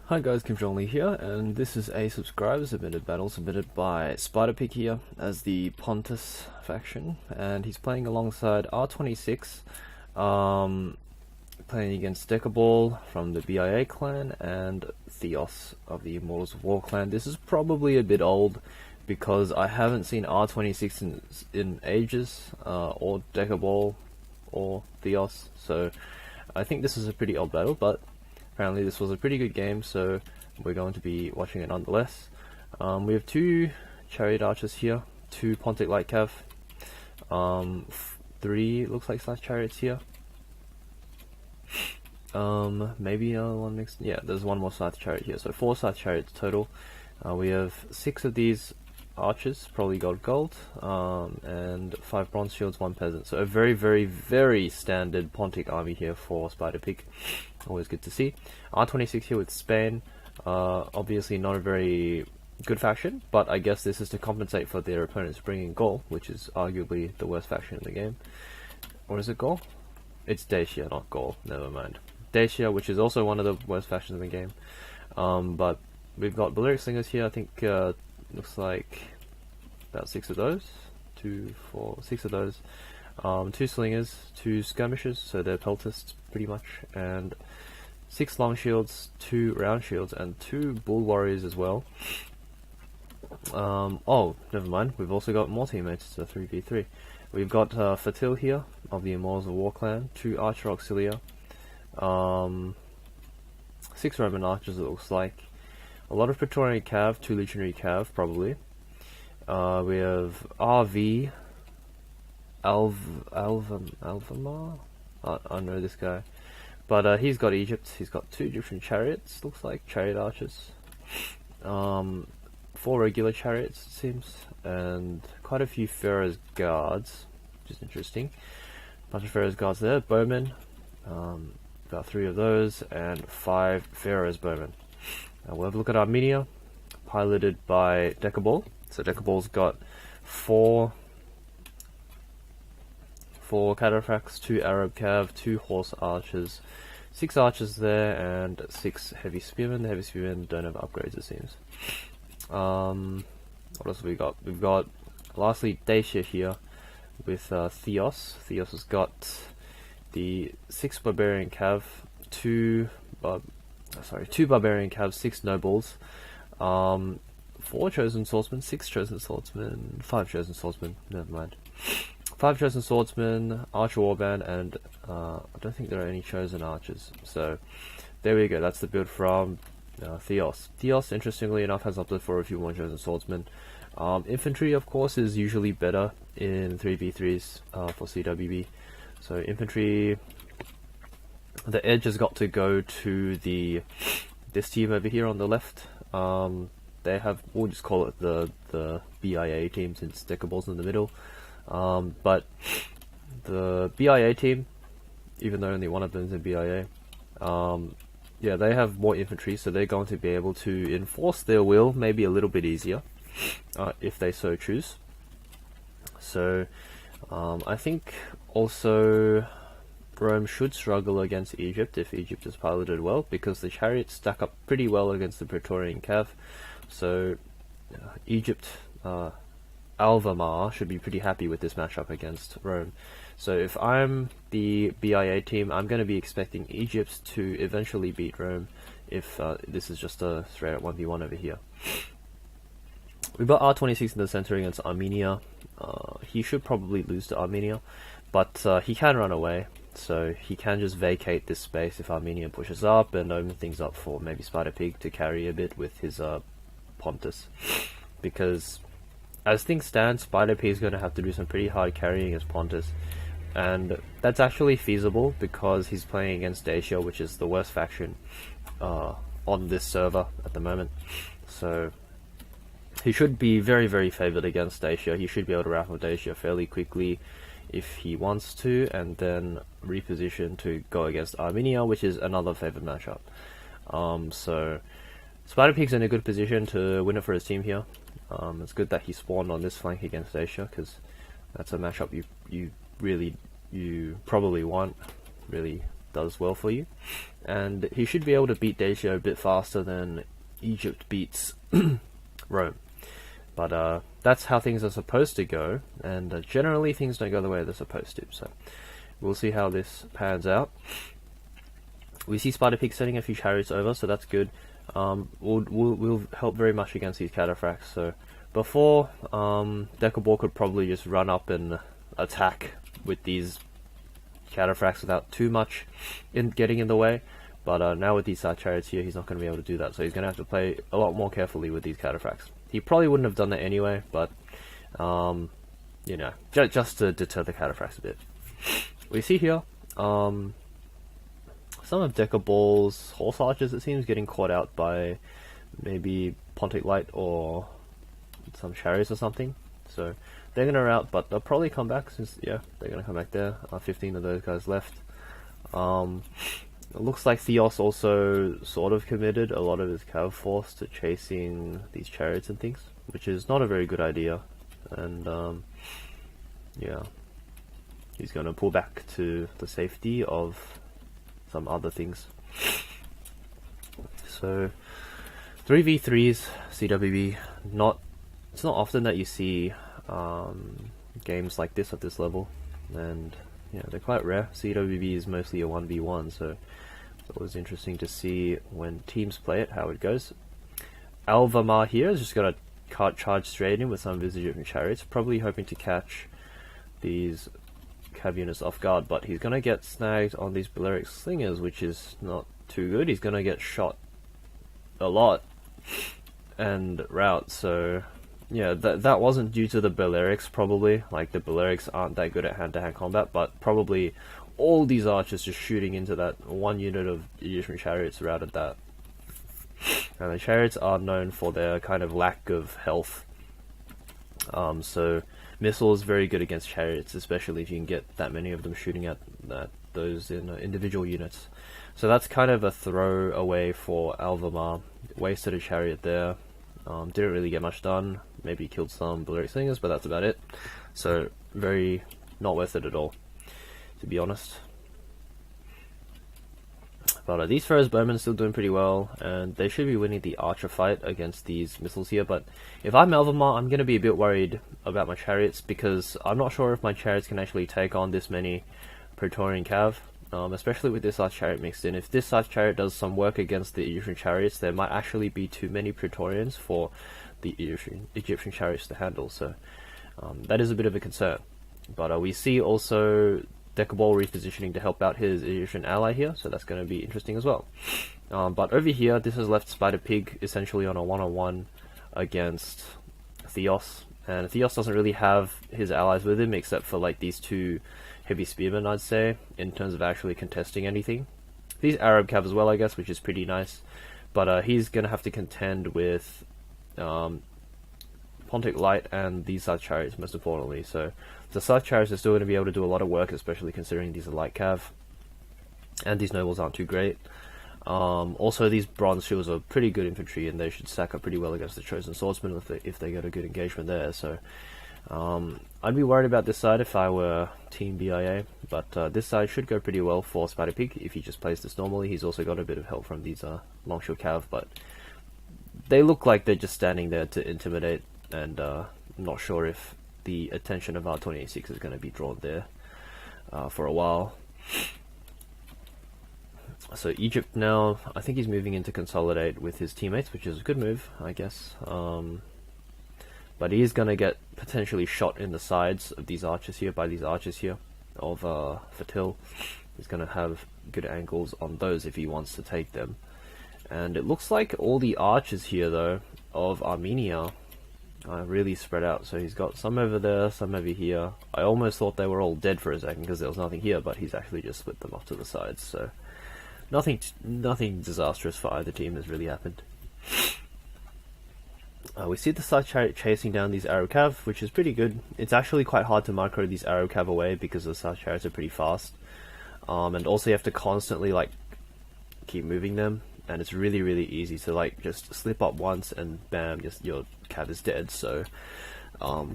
Hi guys, Kim Jong Lee here, and this is a subscriber submitted battle submitted by Spider here as the Pontus faction, and he's playing alongside R26, playing against Decebal from the BiA clan and Theos of the Immortals of War clan. This is probably a bit old because I haven't seen R26 in ages, or Decebal or Theos, so I think this is a pretty old battle, but apparently this was a pretty good game, so we're going to be watching it nonetheless. We have two chariot archers here, two Pontic light cav, three looks like slash chariots here. Maybe another one next. Yeah, there's one more scythe chariot here, so 4 scythe chariots total. We have 6 of these archers, probably gold, and 5 bronze shields, 1 peasant. So a very standard Pontic army here for Spider Pig. Always good to see. R26 here with Spain. Obviously not a very good faction, but I guess this is to compensate for their opponents bringing Gaul, which is arguably the worst faction in the game. Or is it Gaul? It's Dacia, not Gaul. Never mind. Dacia, which is also one of the worst factions in the game. But we've got Balearic Slingers here. I think looks like about 6 of those. 2, 4, 6 of those. 2 Slingers, 2 Skirmishers, so they're peltists pretty much, and 6 long shields, 2 round shields, and 2 bull warriors as well. Oh, never mind, we've also got more teammates, so 3v3. We've got Mfathil here, of the Immortals of War clan, 2 Archer Auxilia, 6 Roman Archers it looks like, a lot of Praetorian Cav, 2 Legionary Cav probably. We have RV, Alvamar? I know this guy. But he's got Egypt, he's got 2 Egyptian chariots, looks like, chariot archers. 4 regular chariots, it seems, and quite a few Pharaoh's guards, which is interesting. Bunch of Pharaoh's guards there, bowmen, about 3 of those, and 5 Pharaoh's bowmen. We'll have a look at Armenia, piloted by Decebal. So Decabal's got 4 cataphracts, 2 Arab cav, 2 horse archers, 6 archers there, and 6 heavy spearmen. The heavy spearmen don't have upgrades, it seems. What else have we got? We've got, lastly, Dacia here with Theos. Theos has got the 6 barbarian cav, 2 barbarian cav, 6 nobles, 4 chosen swordsmen, 6 chosen swordsmen, 5 chosen swordsmen, never mind. 5 chosen swordsmen, archer warband, and I don't think there are any chosen archers. So there we go, that's the build from Theos. Theos, interestingly enough, has opted for a few more chosen swordsmen. Infantry, of course, is usually better in 3v3s for CWB. So infantry, the edge has got to go to this team over here on the left. They have, we'll just call it the BiA team since Decabal's in the middle. But the BiA team, even though only one of them is in BiA, yeah, they have more infantry, so they're going to be able to enforce their will maybe a little bit easier, if they so choose. So I think also Rome should struggle against Egypt if Egypt is piloted well, because the chariots stack up pretty well against the Praetorian cav. So Egypt, Alvamar should be pretty happy with this matchup against Rome. So if I'm the BiA team, I'm going to be expecting Egypt to eventually beat Rome if this is just a straight up 1v1 over here. We've got R26 in the center against Armenia. He should probably lose to Armenia, but he can run away, so he can just vacate this space if Armenia pushes up and open things up for maybe Spider Pig to carry a bit with his Pontus. Because as things stand, Spider Pig is going to have to do some pretty hard carrying as Pontus, and that's actually feasible because he's playing against Dacia, which is the worst faction on this server at the moment. So he should be very favored against Dacia. He should be able to raffle Dacia fairly quickly if he wants to, and then reposition to go against Armenia, which is another favored matchup. So Spider Pig's in a good position to win it for his team here. It's good that he spawned on this flank against Dacia, because that's a matchup you probably want. Really does well for you. And he should be able to beat Dacia a bit faster than Egypt beats Rome. But that's how things are supposed to go, and generally things don't go the way they're supposed to, so we'll see how this pans out. We see Spider Pig sending a few chariots over, so that's good. Will help very much against these cataphracts. So before, Decebal could probably just run up and attack with these cataphracts without too much getting in the way. But now with these side chariots here, he's not going to be able to do that. So he's going to have to play a lot more carefully with these cataphracts. He probably wouldn't have done that anyway, but you know, just to deter the cataphracts a bit. We see here some of Decebal's horse archers, it seems, getting caught out by maybe Pontic Light or some chariots or something. So they're going to rout, but they'll probably come back since, yeah, they're going to come back there. 15 of those guys left. It looks like Theos also sort of committed a lot of his cav force to chasing these chariots and things, which is not a very good idea. And yeah, he's going to pull back to the safety of some other things. So 3v3s, CWB, it's not often that you see games like this at this level, and yeah, they're quite rare. CWB is mostly a 1v1, so it's always interesting to see when teams play it, how it goes. Alvamar here is just got to charge straight in with some of his Egyptian chariots, probably hoping to catch these cav units off guard, but he's going to get snagged on these Balearic slingers, which is not too good. He's going to get shot a lot and rout, so yeah, that wasn't due to the Balearics probably. Like, the Balearics aren't that good at hand-to-hand combat, but probably all these archers just shooting into that one unit of Egyptian chariots routed that. And the chariots are known for their kind of lack of health. So missile is very good against chariots, especially if you can get that many of them shooting at those individual units. So that's kind of a throw away for Alvamar. Wasted a chariot there. Didn't really get much done. Maybe killed some Balearic slingers, but that's about it. So very not worth it at all, to be honest. But these Pharaoh's Bowmen are still doing pretty well, and they should be winning the archer fight against these missiles here. But if I'm Alvamar, I'm going to be a bit worried about my chariots, because I'm not sure if my chariots can actually take on this many Praetorian cav, especially with this arch chariot mixed in. If this arch chariot does some work against the Egyptian chariots, there might actually be too many Praetorians for the Egyptian chariots to handle, so that is a bit of a concern. But we see also Decebal repositioning to help out his Egyptian ally here, so that's going to be interesting as well. But over here, this has left Spider Pig essentially on a one-on-one against Theos, and Theos doesn't really have his allies with him except for like these two heavy spearmen, I'd say, in terms of actually contesting anything. These Arab cav as well, I guess, which is pretty nice, but he's going to have to contend with Pontic Light and these side chariots most importantly. So the side chariots are still going to be able to do a lot of work, especially considering these are light cav and these nobles aren't too great. Also, these bronze shields are pretty good infantry, and they should stack up pretty well against the chosen swordsmen if they get a good engagement there. So I'd be worried about this side if I were Team BiA, but this side should go pretty well for Spider Pig if he just plays this normally. He's also got a bit of help from these long shield cav, but they look like they're just standing there to intimidate, and I'm not sure if the attention of R286 is going to be drawn there for a while. So Egypt now, I think he's moving in to consolidate with his teammates, which is a good move, I guess. But he is going to get potentially shot in the sides of these archers here, by these archers here of Mfathil. He's going to have good angles on those if he wants to take them. And it looks like all the archers here, though, of Armenia are really spread out. So he's got some over there, some over here. I almost thought they were all dead for a second because there was nothing here, but he's actually just split them off to the sides. So nothing disastrous for either team has really happened. We see the side chariot chasing down these Arab cav, which is pretty good. It's actually quite hard to micro these Arab cav away because the side chariots are pretty fast. And also you have to constantly like keep moving them, and it's really easy to like just slip up once and bam, just your cav is dead. So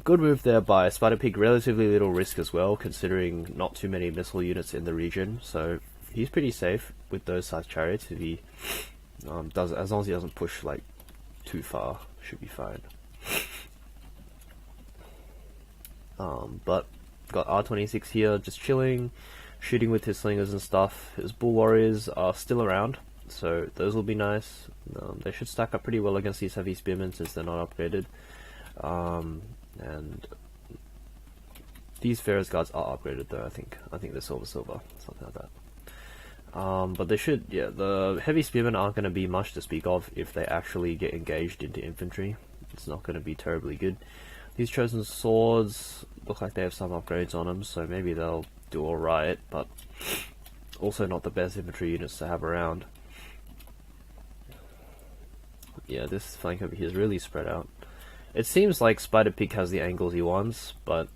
good move there by Spider Pig. Relatively little risk as well, considering not too many missile units in the region. So he's pretty safe with those size chariots. If he does, as long as he doesn't push like too far, should be fine. But got R26 here, just chilling, shooting with his slingers and stuff. His bull warriors are still around, so those will be nice. They should stack up pretty well against these heavy spearmen since they're not upgraded. And these Pharaoh's guards are upgraded though. I think they're silver, something like that. But they should, yeah. The heavy spearmen aren't going to be much to speak of if they actually get engaged into infantry. It's not going to be terribly good. These chosen swords look like they have some upgrades on them, so maybe they'll do alright, but also not the best infantry units to have around. Yeah, this flank over here is really spread out. It seems like Spider Pig has the angles he wants, but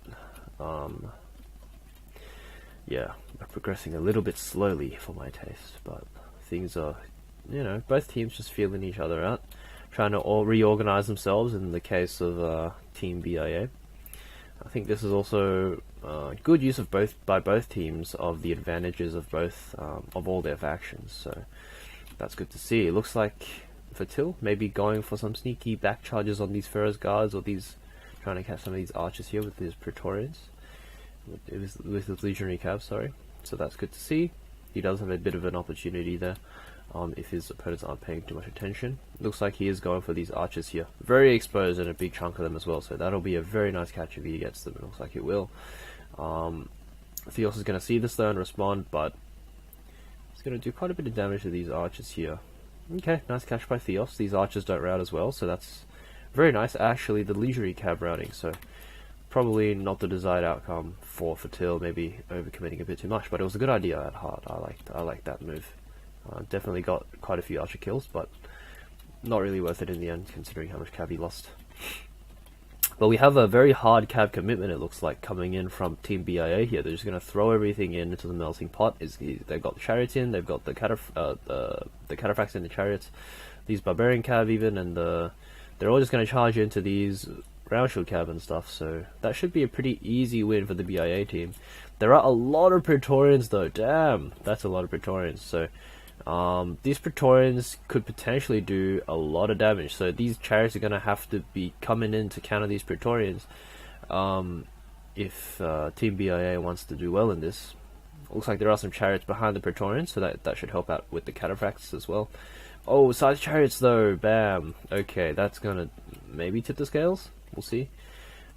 yeah, we're progressing a little bit slowly for my taste, but things are, you know, both teams just feeling each other out, trying to all reorganize themselves in the case of Team BiA. I think this is also good use of by both teams of the advantages of both of all their factions, so that's good to see. It looks like Mfathil maybe going for some sneaky back charges on these Pharaoh's guards, or these trying to catch some of these archers here with his Praetorians, with his legionary cav, sorry. So that's good to see. He does have a bit of an opportunity there if his opponents aren't paying too much attention. Looks like he is going for these archers here. Very exposed and a big chunk of them as well, so that'll be a very nice catch if he gets them. It looks like it will. Theos is going to see this though and respond, but he's going to do quite a bit of damage to these archers here. Okay, nice catch by Theos. These archers don't rout as well, so that's very nice. Actually, the leisurely cab routing, so probably not the desired outcome for Mfathil, maybe overcommitting a bit too much, but it was a good idea at heart. I liked that move. Definitely got quite a few archer kills, but not really worth it in the end, considering how much cab he lost. But we have a very hard cab commitment, it looks like, coming in from Team BiA here. They're just going to throw everything into the melting pot. They've got the chariots in, they've got the cataphracts in the chariots, these barbarian cab even, and they're all just going to charge into these round shield cab and stuff, so that should be a pretty easy win for the BiA team. There are a lot of Praetorians though, damn, that's a lot of Praetorians, so these Praetorians could potentially do a lot of damage, so these chariots are going to have to be coming in to counter these Praetorians if Team BiA wants to do well in this. Looks like there are some chariots behind the Praetorians, so that should help out with the cataphracts as well. Oh, size chariots though, bam. Okay, that's going to maybe tip the scales, we'll see.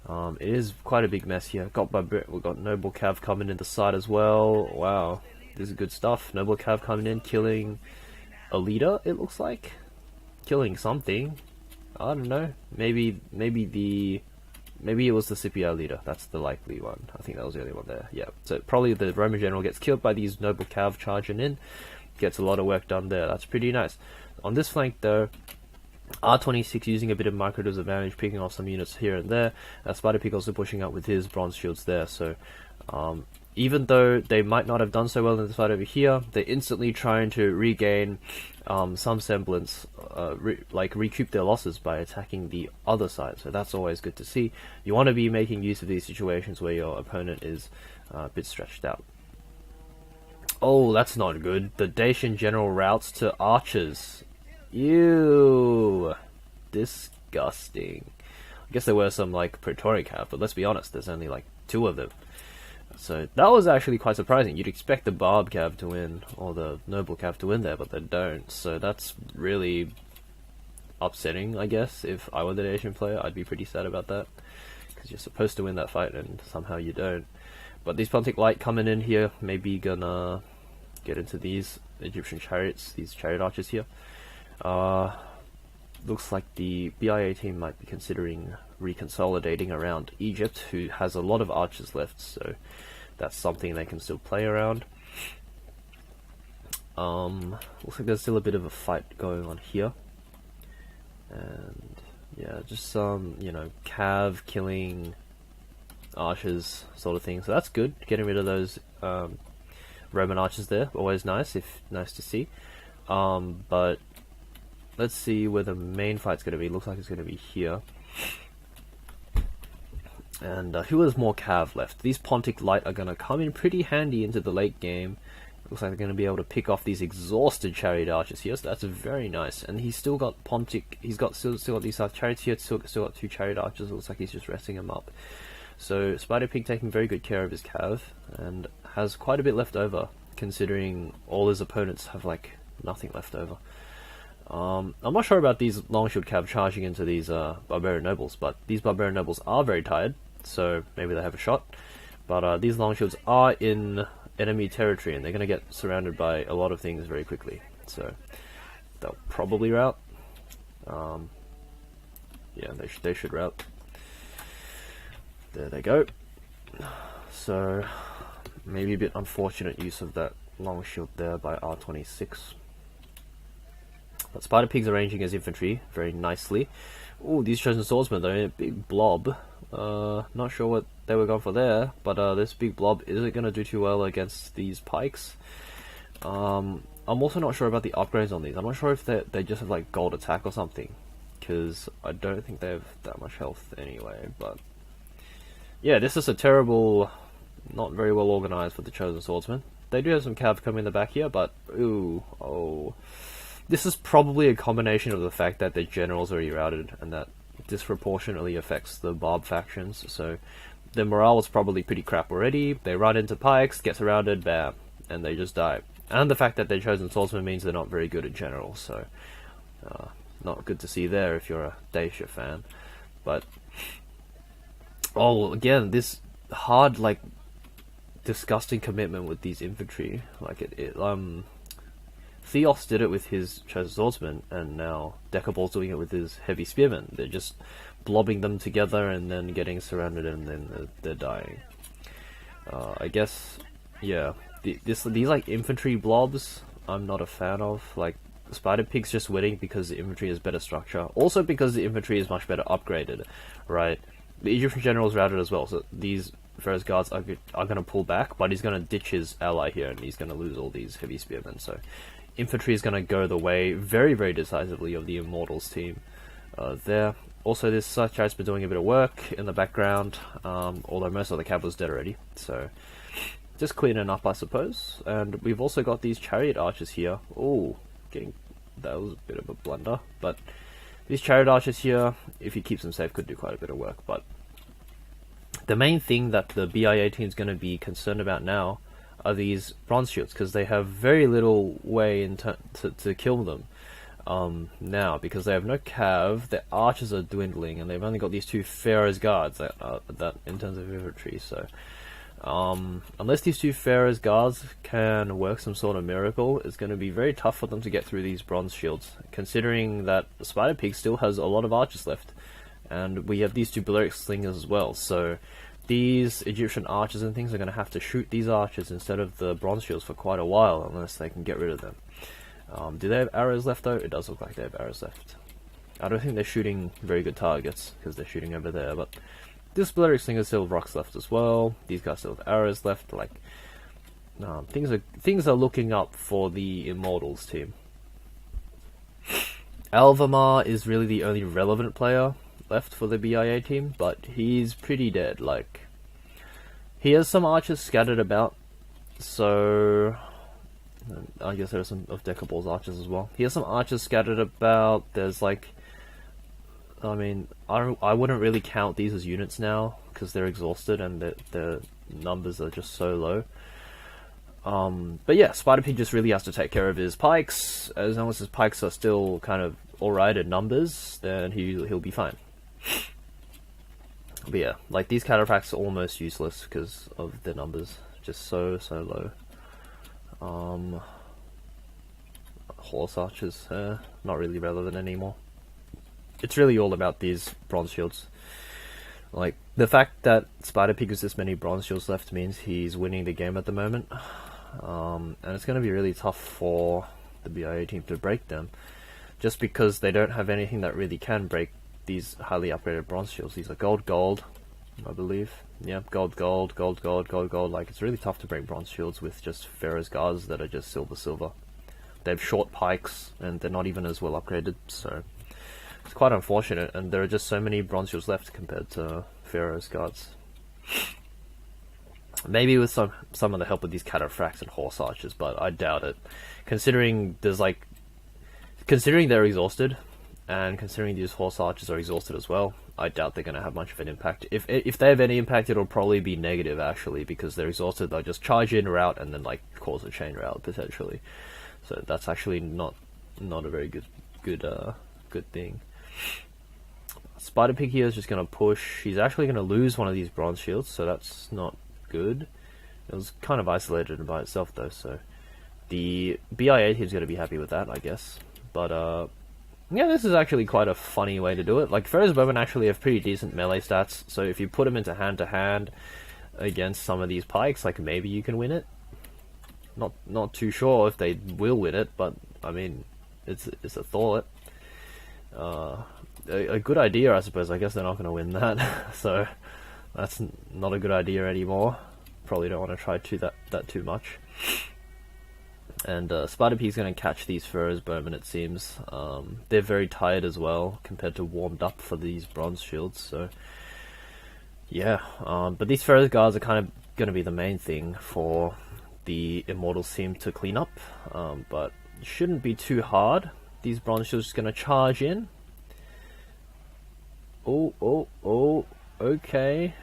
It is quite a big mess here. We've got Noble Cav coming in the side as well. Wow, this is good stuff. Noble Cav coming in, killing a leader, it looks like. Killing something. I don't know. Maybe it was the Scipii leader. That's the likely one. I think that was the only one there. Yeah. So probably the Roman general gets killed by these Noble Cav charging in. Gets a lot of work done there. That's pretty nice. On this flank though, R26 using a bit of micro disadvantage, picking off some units here and there. Spider Pig also pushing up with his bronze shields there. So even though they might not have done so well in the fight over here, they're instantly trying to regain some semblance, recoup their losses by attacking the other side. So that's always good to see. You want to be making use of these situations where your opponent is a bit stretched out. Oh, that's not good. The Dacian general routes to archers. Ew. Disgusting. I guess there were some like Praetorian cav, but let's be honest, there's only like 2 of them. So that was actually quite surprising. You'd expect the Barb cav to win, or the Noble cav to win there, but they don't. So that's really upsetting, I guess. If I were the Dacian player, I'd be pretty sad about that, because you're supposed to win that fight and somehow you don't. But these Pontic Light coming in here, maybe gonna get into these Egyptian chariots, these chariot archers here. Looks like the BiA team might be considering reconsolidating around Egypt, who has a lot of archers left, so that's something they can still play around. Looks like there's still a bit of a fight going on here. And yeah, just some, you know, cav killing archers sort of thing, so that's good. Getting rid of those Roman archers there, always nice to see. But let's see where the main fight's going to be. Looks like it's going to be here. And who has more cav left? These Pontic Light are going to come in pretty handy into the late game Looks like they're going to be able to pick off these exhausted chariot archers here, so that's very nice. And he's still got he's got still got these chariots here, still got 2 chariot archers. It looks like he's just resting them up. So Spider Pig taking very good care of his cav, and has quite a bit left over, considering all his opponents have like nothing left over. I'm not sure about these long shield cav charging into these barbarian nobles, but these barbarian nobles are very tired, so maybe they have a shot. But these long shields are in enemy territory, and they're going to get surrounded by a lot of things very quickly, so they'll probably rout. Yeah, they should rout. There they go. So maybe a bit unfortunate use of that long shield there by R26. But Spider Pig's arranging his infantry very nicely. Ooh, these chosen swordsmen though, a big blob. Not sure what they were going for there, but this big blob isn't going to do too well against these pikes. I'm also not sure about the upgrades on these. I'm not sure if they just have like gold attack or something, because I don't think they have that much health anyway. But yeah, this is a terrible, not very well organized for the chosen swordsmen. They do have some cav coming in the back here, but oh. This is probably a combination of the fact that their generals are routed, and that disproportionately affects the Barb factions, so their morale is probably pretty crap already. They run into pikes, get surrounded, bam, and they just die. And the fact that they're chosen swordsmen means they're not very good in general, so not good to see there if you're a Dacia fan. But again, this hard, like, disgusting commitment with these infantry, like Theos did it with his chosen swordsman, and now Decabal's doing it with his heavy spearmen. They're just blobbing them together and then getting surrounded, and then they're dying. I guess, yeah, these like infantry blobs, I'm not a fan of. Like, Spider Pig's just winning because the infantry has better structure. Also because the infantry is much better upgraded, right? The Egyptian general's routed as well, so these Pharaoh's guards are going to pull back, but he's going to ditch his ally here, and he's going to lose all these heavy spearmen, so infantry is going to go the way very, very decisively of the Immortals team there. Also, this Chariots been doing a bit of work in the background, although most of the cav was dead already, so just cleaning up, I suppose. And we've also got these chariot archers here. Oh, that was a bit of a blunder, but these chariot archers here, if he keeps them safe, could do quite a bit of work. But the main thing that the BiA team is going to be concerned about now are these bronze shields, because they have very little way to kill them now, because they have no cav, their archers are dwindling, and they've only got these 2 Pharaoh's guards that in terms of infantry. So unless these 2 Pharaoh's guards can work some sort of miracle, it's going to be very tough for them to get through these bronze shields, considering that the Spider Pig still has a lot of archers left, and we have these 2 Balearic slingers as well. So these Egyptian archers and things are going to have to shoot these archers instead of the bronze shields for quite a while, unless they can get rid of them. Do they have arrows left though? It does look like they have arrows left. I don't think they're shooting very good targets, because they're shooting over there, but this Balearic Slinger still have rocks left as well. These guys still have arrows left. Like, things are looking up for the Immortals team. Alvamar is really the only relevant player left for the BiA team, but he's pretty dead. Like, he has some archers scattered about, so I guess there are some of Decabal's archers as well. He has some archers scattered about. There's like, I mean, I wouldn't really count these as units now, because they're exhausted and the numbers are just so low. But yeah, Spider Pig just really has to take care of his pikes. As long as his pikes are still kind of alright in numbers, then he'll be fine. But yeah, like, these cataphracts are almost useless because of their numbers, just so low. Horse archers, not really relevant anymore. It's really all about these bronze shields. Like, the fact that Spider Pig has this many bronze shields left means he's winning the game at the moment. And it's going to be really tough for the BiA team to break them, just because they don't have anything that really can break these highly upgraded bronze shields. These are gold, I believe. Yeah, gold. Like, it's really tough to break bronze shields with just Pharaoh's guards that are just silver. They have short pikes, and they're not even as well upgraded, so it's quite unfortunate, and there are just so many bronze shields left compared to Pharaoh's guards. Maybe with some of the help of these cataphracts and horse archers, but I doubt it. Considering they're exhausted, and considering these horse archers are exhausted as well, I doubt they're going to have much of an impact. If they have any impact, it'll probably be negative, actually, because they're exhausted. They'll just charge in route and then like cause a chain route potentially. So that's actually not a very good thing. Spider Pig here is just going to push. He's actually going to lose one of these bronze shields, so that's not good. It was kind of isolated by itself though, so the BiA team's going to be happy with that, I guess. But yeah, this is actually quite a funny way to do it. Like, Ferrous Bowmen actually have pretty decent melee stats, so if you put them into hand-to-hand against some of these pikes, like, maybe you can win it. Not too sure if they will win it, but, I mean, it's a thought. A good idea, I suppose. I guess they're not going to win that, so that's not a good idea anymore. Probably don't want to try that too much. And Spider Pig's going to catch these Ferrous Bowmen, it seems. They're very tired as well, compared to warmed up for these bronze shields, so yeah. But these Ferrous Guards are kind of going to be the main thing for the Immortals team to clean up, but it shouldn't be too hard. These bronze shields are just going to charge in. Oh, okay.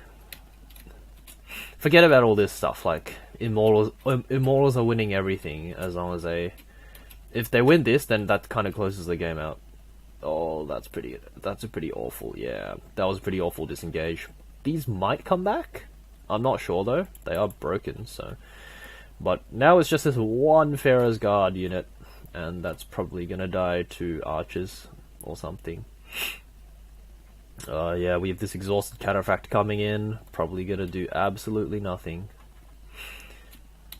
Forget about all this stuff, like, Immortals are winning everything, as long as if they win this, then that kind of closes the game out. Oh, that's a pretty awful, yeah, that was a pretty awful disengage. These might come back, I'm not sure though, they are broken, so, but now it's just this one Pharaoh's Guard unit, and that's probably gonna die to archers, or something. Yeah, we have this exhausted cataphract coming in, probably gonna do absolutely nothing.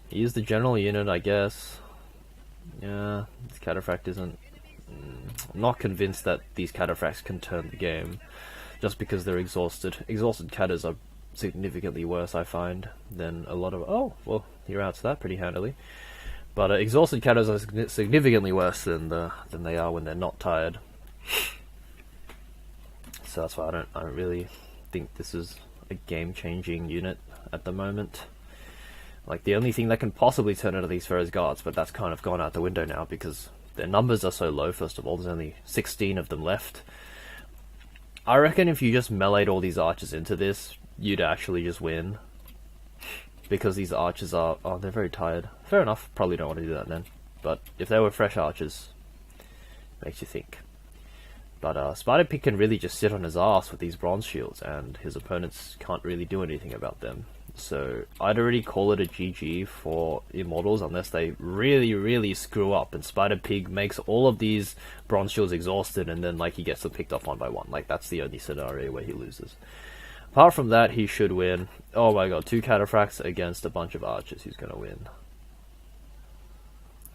He is the general unit, I guess. Yeah, this cataphract isn't... I'm not convinced that these cataphracts can turn the game, just because they're exhausted. Exhausted catas are significantly worse, I find, than a lot of... Oh, well, you're out to that pretty handily. But exhausted catas are significantly worse than they are when they're not tired. So that's why I don't really think this is a game-changing unit at the moment. Like, the only thing that can possibly turn it are these Pharaoh's Guards, but that's kind of gone out the window now because their numbers are so low, first of all. There's only 16 of them left. I reckon if you just meleeed all these archers into this, you'd actually just win. Because these archers are... Oh, they're very tired. Fair enough, probably don't want to do that then. But if they were fresh archers, makes you think. But Spider Pig can really just sit on his ass with these bronze shields, and his opponents can't really do anything about them. So I'd already call it a GG for Immortals, unless they really, really screw up, and Spider Pig makes all of these bronze shields exhausted, and then like he gets them picked off one by one. Like, that's the only scenario where he loses. Apart from that, he should win. Oh my god, 2 cataphracts against a bunch of archers. Who's gonna win?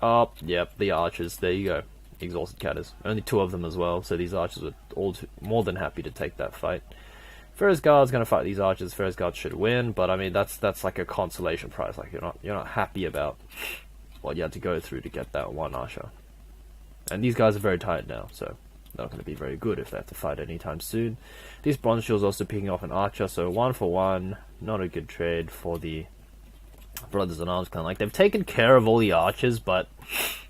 Oh, yep, the archers. There you go. Exhausted catas. Only 2 of them as well, so these archers are all more than happy to take that fight. Pharaoh's Guard's gonna fight these archers. Pharaoh's Guard should win, but I mean that's like a consolation prize. Like, you're not happy about what you had to go through to get that one archer. And these guys are very tired now, so they're not going to be very good if they have to fight anytime soon. These bronze shields also picking off an archer, so 1 for 1, not a good trade for the Brothers in Arms clan. Like, they've taken care of all the archers, but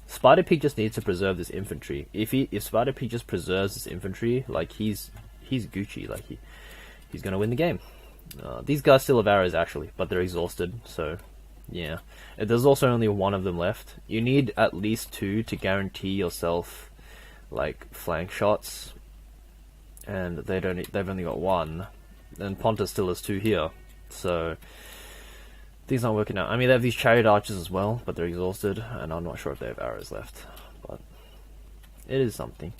Spider Pig just needs to preserve this infantry. If Spider Pig just preserves this infantry, like, he's Gucci. Like, he's gonna win the game. These guys still have arrows actually, but they're exhausted, so yeah. There's also only 1 of them left. You need at least 2 to guarantee yourself like flank shots, and they've only got 1, and Pontus still has 2 here, so things aren't working out. I mean, they have these chariot archers as well, but they're exhausted, and I'm not sure if they have arrows left, but it is something.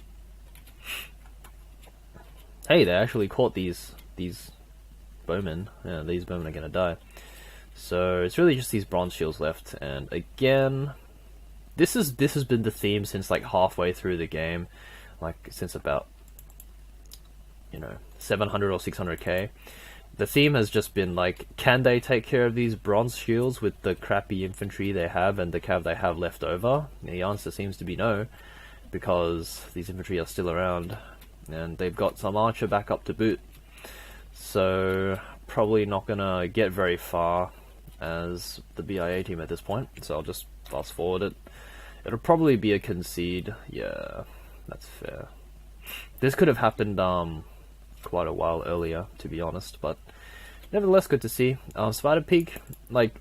Hey, they actually caught these bowmen. Yeah, these bowmen are gonna die. So it's really just these bronze shields left, and again, this has been the theme since like halfway through the game, like since about 700 or 600k. The theme has just been like, can they take care of these bronze shields with the crappy infantry they have and the cav they have left over? And the answer seems to be no, because these infantry are still around, and they've got some archer back up to boot. So probably not gonna get very far as the BiA team at this point, so I'll just fast forward it. It'll probably be a concede. Yeah, that's fair. This could have happened quite a while earlier, to be honest, but nevertheless good to see. Spider Pig, like,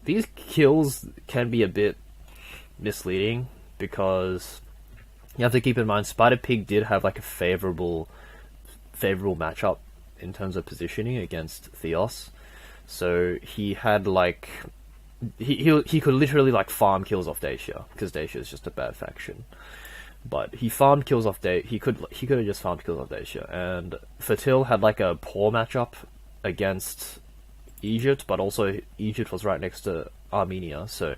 these kills can be a bit misleading because you have to keep in mind Spider Pig did have like a favorable matchup in terms of positioning against Theos. So he had like he could literally like farm kills off Dacia, because Dacia is just a bad faction. But he farmed kills off he could have just farmed kills off Dacia, and Mfathil had like a poor matchup against Egypt, but also Egypt was right next to Armenia, so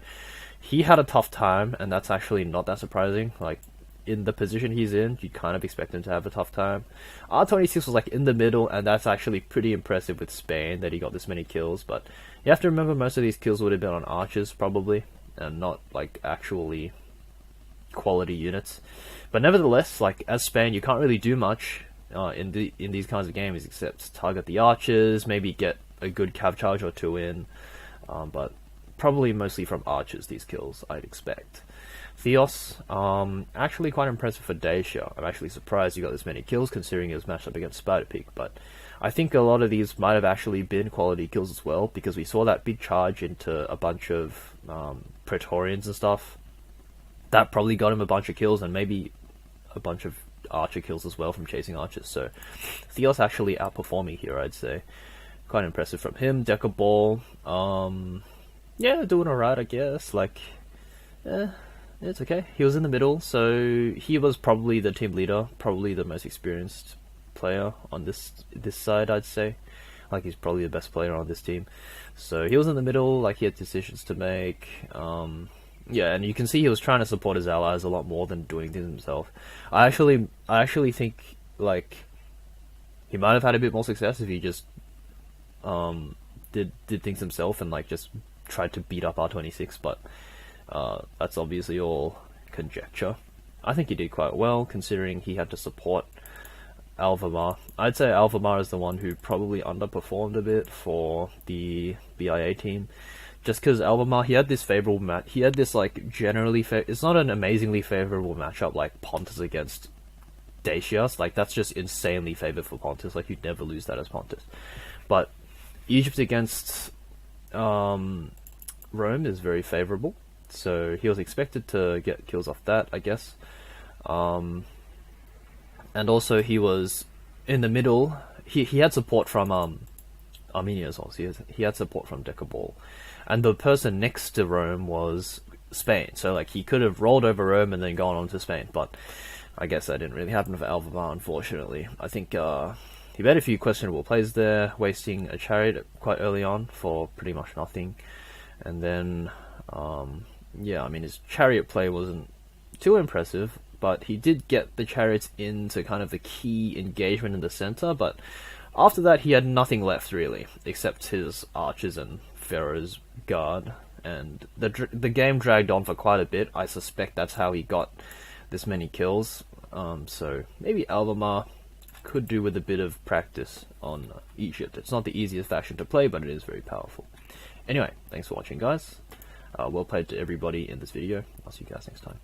he had a tough time, and that's actually not that surprising. Like, in the position he's in, you'd kind of expect him to have a tough time. R26 was like in the middle, and that's actually pretty impressive with Spain that he got this many kills, but you have to remember most of these kills would have been on archers probably, and not like actually quality units. But nevertheless, like, as Spain, you can't really do much in these kinds of games except target the archers, maybe get a good cav charge or two in, but probably mostly from archers, these kills, I'd expect. Theos, actually quite impressive for Dacia. I'm actually surprised you got this many kills considering it was matched up against Spider Pig, but I think a lot of these might have actually been quality kills as well, because we saw that big charge into a bunch of Praetorians and stuff. That probably got him a bunch of kills, and maybe a bunch of archer kills as well from chasing archers, so Theos actually outperforming here, I'd say. Quite impressive from him. Decebal, yeah, doing alright, I guess. Like, it's okay. He was in the middle, so he was probably the team leader, probably the most experienced player on this side, I'd say. Like, he's probably the best player on this team. So he was in the middle, like, he had decisions to make. Yeah, and you can see he was trying to support his allies a lot more than doing things himself. I actually think, like, he might have had a bit more success if he just did things himself and like just tried to beat up R26, but that's obviously all conjecture. I think he did quite well considering he had to support Alvamar. I'd say Alvamar is the one who probably underperformed a bit for the BiA team, just because Alvamar, he had this favorable he had this like generally it's not an amazingly favorable matchup like Pontus against Dacia. Like, that's just insanely favored for Pontus. Like, you'd never lose that as Pontus. But Egypt against Rome is very favorable, so he was expected to get kills off that, I guess. And also he was in the middle. He had support from Armenia as well. So he had support from Decebal, and the person next to Rome was Spain. So like, he could have rolled over Rome and then gone on to Spain, but I guess that didn't really happen for Alvamar, unfortunately. I think he made a few questionable plays there, wasting a chariot quite early on for pretty much nothing. And then, yeah, I mean, his chariot play wasn't too impressive, but he did get the chariots into kind of the key engagement in the center, but after that he had nothing left really, except his archers and Pharaoh's guard, and the game dragged on for quite a bit. I suspect that's how he got this many kills, so maybe Alvamar could do with a bit of practice on Egypt. It's not the easiest faction to play, but it is very powerful. Anyway, thanks for watching, guys. Well played to everybody in this video. I'll see you guys next time.